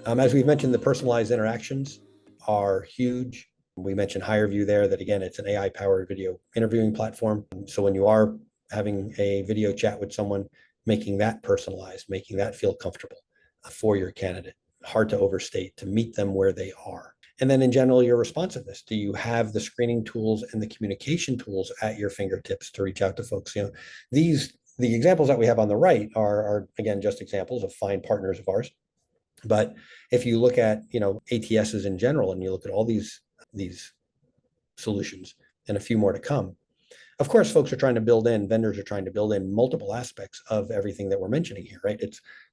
As we've mentioned, the personalized interactions are huge. We mentioned HireVue there, that again, it's an AI powered video interviewing platform. So when you are having a video chat with someone, making that personalized, making that feel comfortable for your candidate, hard to overstate, to meet them where they are. And then in general, your responsiveness. Do you have the screening tools and the communication tools at your fingertips to reach out to folks? The examples that we have on the right are again just examples of fine partners of ours. But if you look at ATSs in general, and you look at all these solutions and a few more to come, of course, vendors are trying to build in multiple aspects of everything that we're mentioning here, right?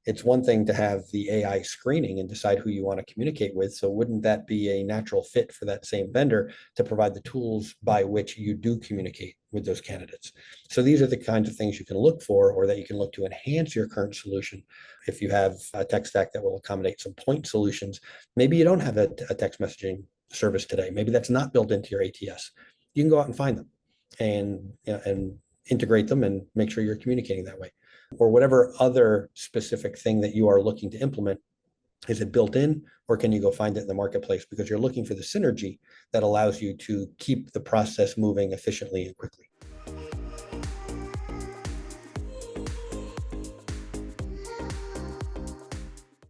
It's one thing to have the AI screening and decide who you want to communicate with. So wouldn't that be a natural fit for that same vendor to provide the tools by which you do communicate with those candidates? So these are the kinds of things you can look for, or that you can look to enhance your current solution. If you have a tech stack that will accommodate some point solutions, maybe you don't have a text messaging service today. Maybe that's not built into your ATS. You can go out and find them and integrate them and make sure you're communicating that way. Or whatever other specific thing that you are looking to implement, is it built in, or can you go find it in the marketplace? Because you're looking for the synergy that allows you to keep the process moving efficiently and quickly.